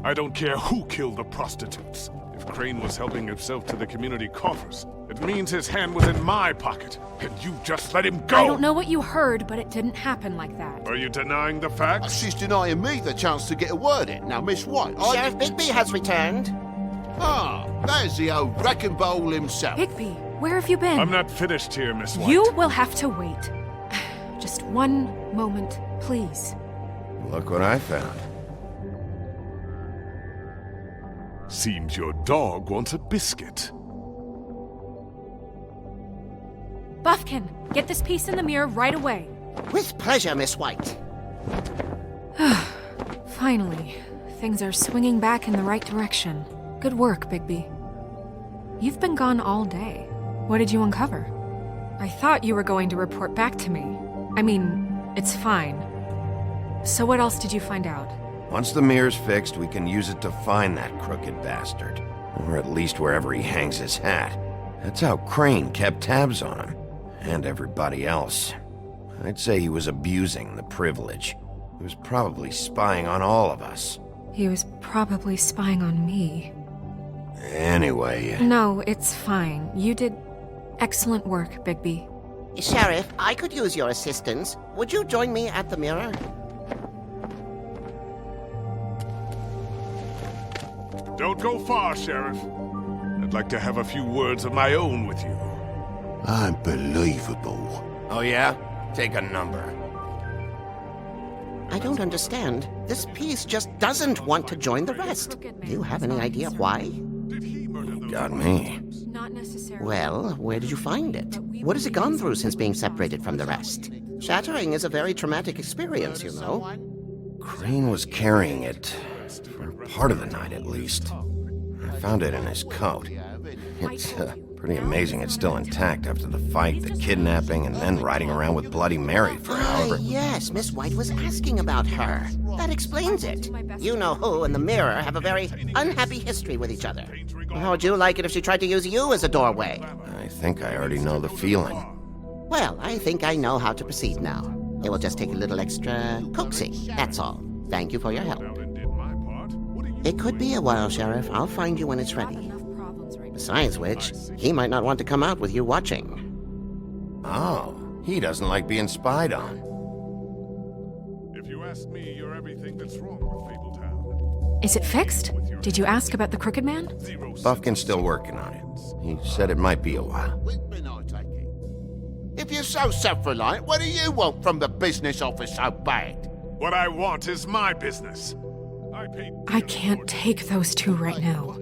I don't care who killed the prostitutes. If Crane was helping himself to the community coffers, it means his hand was in my pocket, and you just let him go! I don't know what you heard, but it didn't happen like that. Are you denying the facts? She's denying me the chance to get a word in. Now, Miss White, Sheriff Bigby has returned. Ah, there's the old wrecking bowl himself. Bigby, where have you been? I'm not finished here, Miss White. You will have to wait. Just one moment, please. Look what I found. Seems your dog wants a biscuit. Buffkin, get this piece in the mirror right away. With pleasure, Miss White. Finally, things are swinging back in the right direction. Good work, Bigby. You've been gone all day. What did you uncover? I thought you were going to report back to me. I mean, it's fine. So what else did you find out? Once the mirror's fixed, we can use it to find that crooked bastard. Or at least wherever he hangs his hat. That's how Crane kept tabs on him. And everybody else. I'd say he was abusing the privilege. He was probably spying on all of us. He was probably spying on me. Anyway... No, it's fine. You did excellent work, Bigby. Sheriff, I could use your assistance. Would you join me at the mirror? Don't go far, Sheriff. I'd like to have a few words of my own with you. Unbelievable. Oh yeah? Take a number. I don't understand. This piece just doesn't want to join the rest. Do you have any idea why? Got me. Not necessarily. Well, where did you find it? What has it gone through since being separated from the rest? Shattering is a very traumatic experience, you know. Crane was carrying it, for part of the night at least. I found it in his coat. It's pretty amazing it's still intact after the fight, the kidnapping, and then riding around with Bloody Mary for however... Yes, Miss White was asking about her. That explains it. You know who and the mirror have a very unhappy history with each other. How would you like it if she tried to use you as a doorway? I think I already know the feeling. Well, I think I know how to proceed now. It will just take a little extra coaxing, that's all. Thank you for your help. It could be a while, Sheriff. I'll find you when it's ready. Besides which, he might not want to come out with you watching. Oh, he doesn't like being spied on. If you ask me, you're everything that's wrong with Fabletown. Is it fixed? Did you ask about the Crooked Man? Buffkin's still working on it. He said it might be a while. If you're so self-reliant, what do you want from the business office so bad? What I want is my business. I can't take those two right now.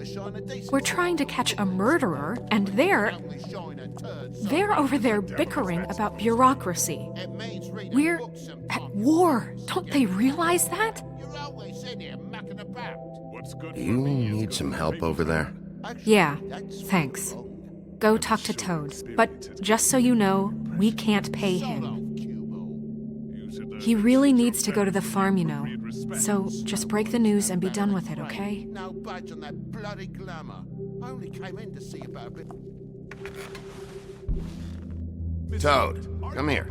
We're trying to catch a murderer, and they're over there bickering about bureaucracy. We're at war. Don't they realize that? Do you need some help over there? Yeah, thanks. Go talk to Toad. But just so you know, we can't pay him. He really needs to go to the farm, you know. So just break the news and be done with it, okay? No budge on that bloody glamour. I only came in to see about a bit. Toad, come here.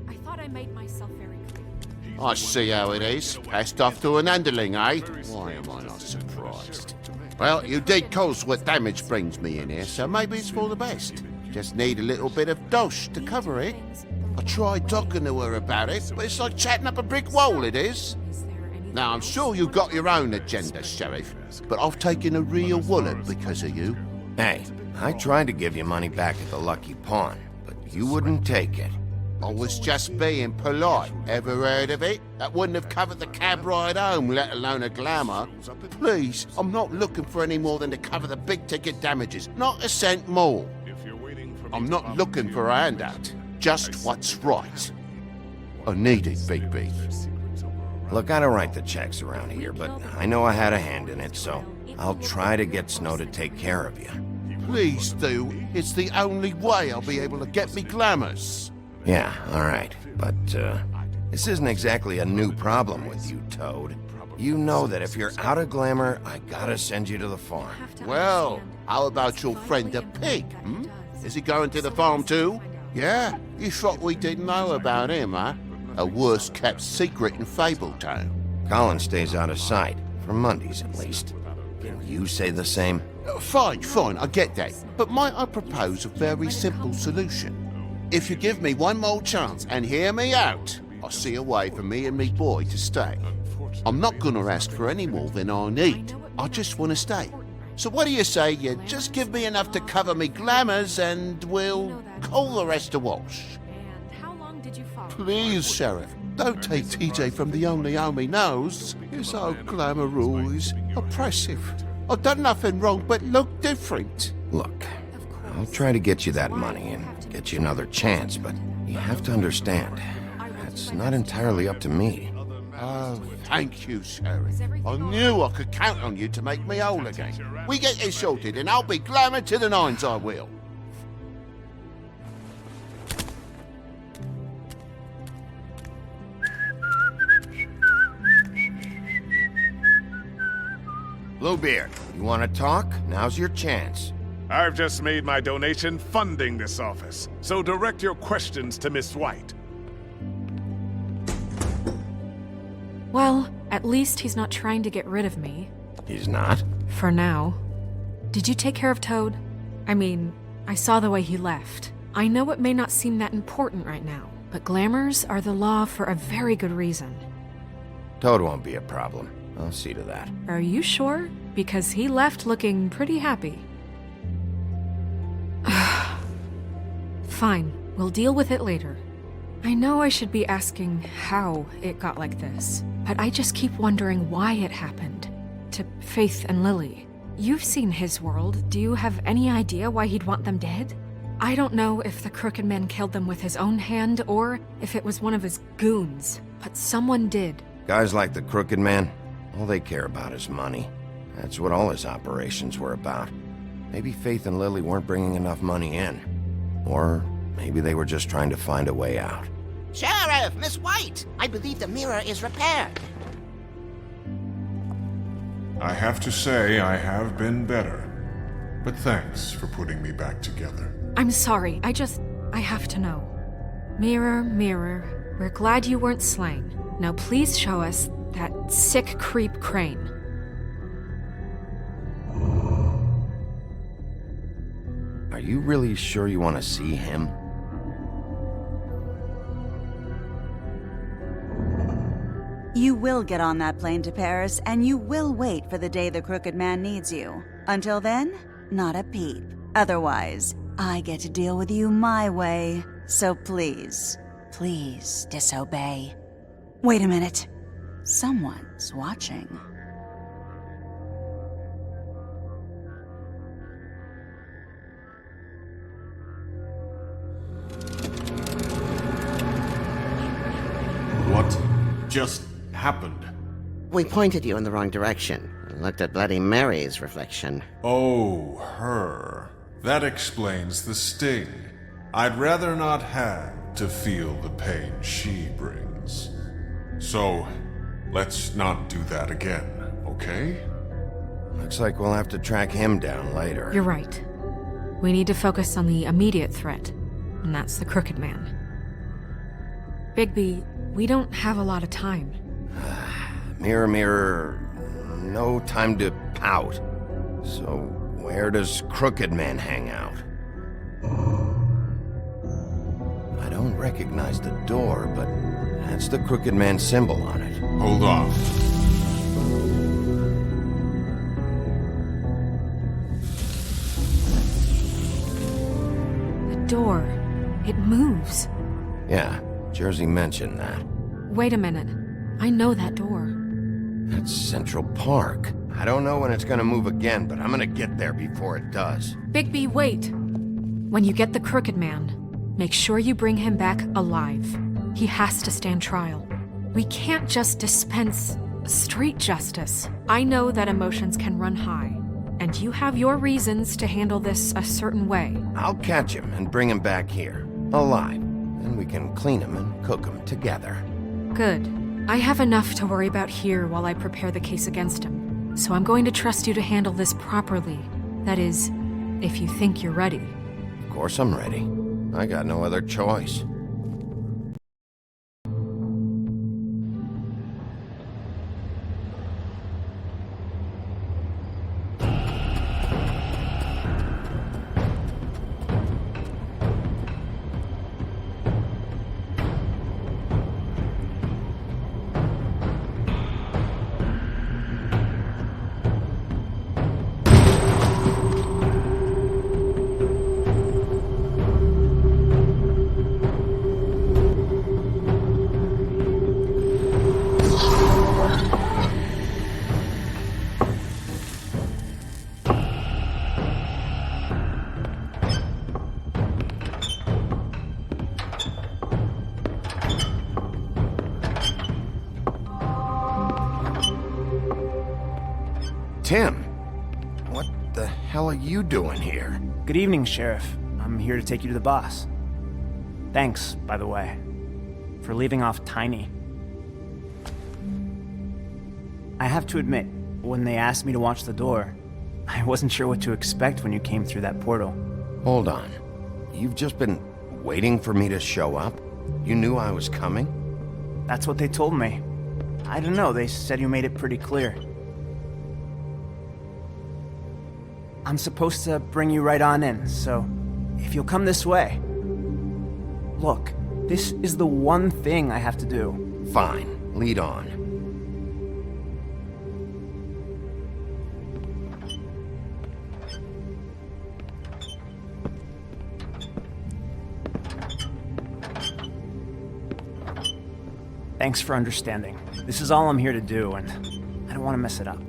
I thought I made myself very clear. I see how it is. Passed off to an underling, eh? Why am I not surprised? Well, you did cause what damage brings me in here, so maybe it's for the best. Just need a little bit of dosh to cover it. I tried talking to her about it, but it's like chatting up a brick wall, it is. Now, I'm sure you've got your own agenda, Sheriff, but I've taken a real wallet because of you. Hey, I tried to give you money back at the Lucky Pawn, but you wouldn't take it. I was just being polite. Ever heard of it? That wouldn't have covered the cab ride home, let alone a glamour. Please, I'm not looking for any more than to cover the big-ticket damages. Not a cent more. I'm not looking for a handout. Just what's right. I need it, Bigby. Look, I don't write the checks around here, but I know I had a hand in it, so I'll try to get Snow to take care of you. Please do. It's the only way I'll be able to get me glamours. Yeah, all right. But, this isn't exactly a new problem with you, Toad. You know that if you're out of glamour, I gotta send you to the farm. Well, how about your friend the pig, hmm? Is he going to the farm too? Yeah? You thought we didn't know about him, huh? A worst-kept secret in Fabletown. Colin stays out of sight. For Mondays, at least. Can you say the same? Fine, fine, I get that. But might I propose a very simple solution? If you give me one more chance and hear me out, I'll see a way for me and me boy to stay. I'm not gonna ask for any more than I need. I just want to stay. So what do you say you just give me enough to cover me glamours and we'll call the rest a wash? And how long did you follow? Please, Sheriff, don't take TJ from the only home he knows. His old glamour rule is oppressive. I've done nothing wrong but look different. Look, I'll try to get you that money and get you another chance, but you have to understand, that's not entirely up to me. Oh, thank you, Sheriff. I knew I could count on you to make me whole again. We get this sorted and I'll be glamour to the nines, I will. Bluebeard, you want to talk? Now's your chance. I've just made my donation funding this office, so direct your questions to Miss White. Well, at least he's not trying to get rid of me. He's not? For now. Did you take care of Toad? I mean, I saw the way he left. I know it may not seem that important right now, but glamours are the law for a very good reason. Toad won't be a problem. I'll see to that. Are you sure? Because he left looking pretty happy. Fine, we'll deal with it later. I know I should be asking how it got like this, but I just keep wondering why it happened. To Faith and Lily. You've seen his world. Do you have any idea why he'd want them dead? I don't know if the Crooked Man killed them with his own hand or if it was one of his goons, but someone did. Guys like the Crooked Man, all they care about is money. That's what all his operations were about. Maybe Faith and Lily weren't bringing enough money in. Or maybe they were just trying to find a way out. Sheriff, Miss White, I believe the mirror is repaired. I have to say I have been better. But thanks for putting me back together. I'm sorry, I have to know. Mirror, mirror, we're glad you weren't slain. Now please show us that sick creep Crane. Are you really sure you want to see him? You will get on that plane to Paris, and you will wait for the day the Crooked Man needs you. Until then, not a peep. Otherwise, I get to deal with you my way. So please, please disobey. Wait a minute. Someone's watching. What just happened? We pointed you in the wrong direction and looked at Bloody Mary's reflection. Oh, her. That explains the sting. I'd rather not have to feel the pain she brings. So, let's not do that again, okay? Looks like we'll have to track him down later. You're right. We need to focus on the immediate threat, and that's the Crooked Man. Bigby, we don't have a lot of time. Mirror, mirror, no time to pout. So, where does Crooked Man hang out? I don't recognize the door, but that's the Crooked Man symbol on it. Hold on. The door. It moves. Yeah, Jersey mentioned that. Wait a minute. I know that door. That's Central Park. I don't know when it's gonna move again, but I'm gonna get there before it does. Bigby, wait! When you get the Crooked Man, make sure you bring him back alive. He has to stand trial. We can't just dispense street justice. I know that emotions can run high, and you have your reasons to handle this a certain way. I'll catch him and bring him back here, alive. Then we can clean him and cook him together. Good. I have enough to worry about here while I prepare the case against him. So I'm going to trust you to handle this properly. That is, if you think you're ready. Of course I'm ready. I got no other choice. Tim! What the hell are you doing here? Good evening, Sheriff. I'm here to take you to the boss. Thanks, by the way, for leaving off Tiny. I have to admit, when they asked me to watch the door, I wasn't sure what to expect when you came through that portal. Hold on. You've just been waiting for me to show up? You knew I was coming? That's what they told me. I don't know, they said you made it pretty clear. I'm supposed to bring you right on in, so if you'll come this way. Look, this is the one thing I have to do. Fine, lead on. Thanks for understanding. This is all I'm here to do, and I don't want to mess it up.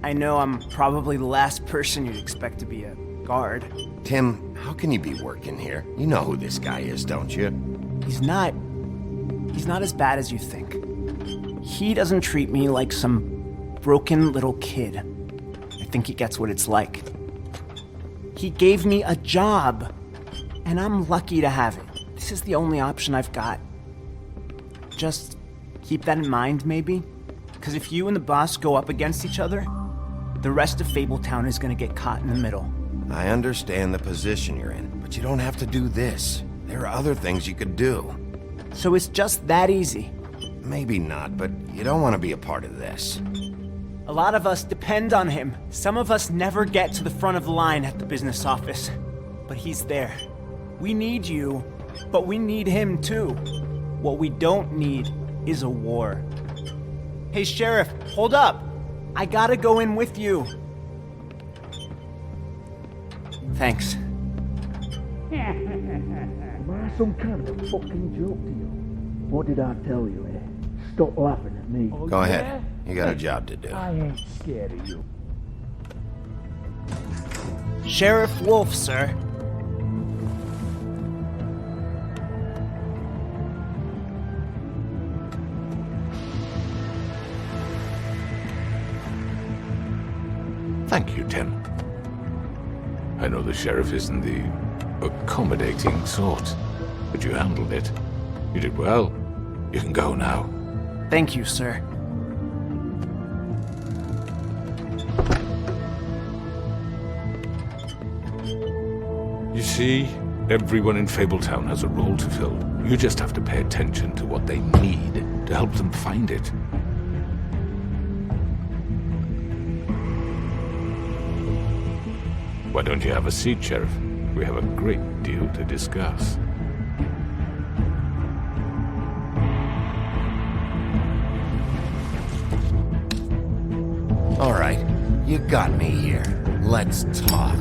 I know I'm probably the last person you'd expect to be a guard. Tim, how can you be working here? You know who this guy is, don't you? He's not as bad as you think. He doesn't treat me like some broken little kid. I think he gets what it's like. He gave me a job, and I'm lucky to have it. This is the only option I've got. Just keep that in mind, maybe? Because if you and the boss go up against each other, the rest of Fabletown is gonna get caught in the middle. I understand the position you're in, but you don't have to do this. There are other things you could do. So it's just that easy. Maybe not, but you don't want to be a part of this. A lot of us depend on him. Some of us never get to the front of the line at the business office. But he's there. We need you, but we need him too. What we don't need is a war. Hey, Sheriff, hold up! I gotta go in with you. Thanks. Am I some kind of a fucking joke to you? What did I tell you, eh? Stop laughing at me. Go ahead. You got a job to do. I ain't scared of you. Sheriff Wolf, sir. Thank you, Tim. I know the sheriff isn't the accommodating sort, but you handled it. You did well. You can go now. Thank you, sir. You see, everyone in Fabletown has a role to fill. You just have to pay attention to what they need to help them find it. Why don't you have a seat, Sheriff? We have a great deal to discuss. All right, you got me here. Let's talk.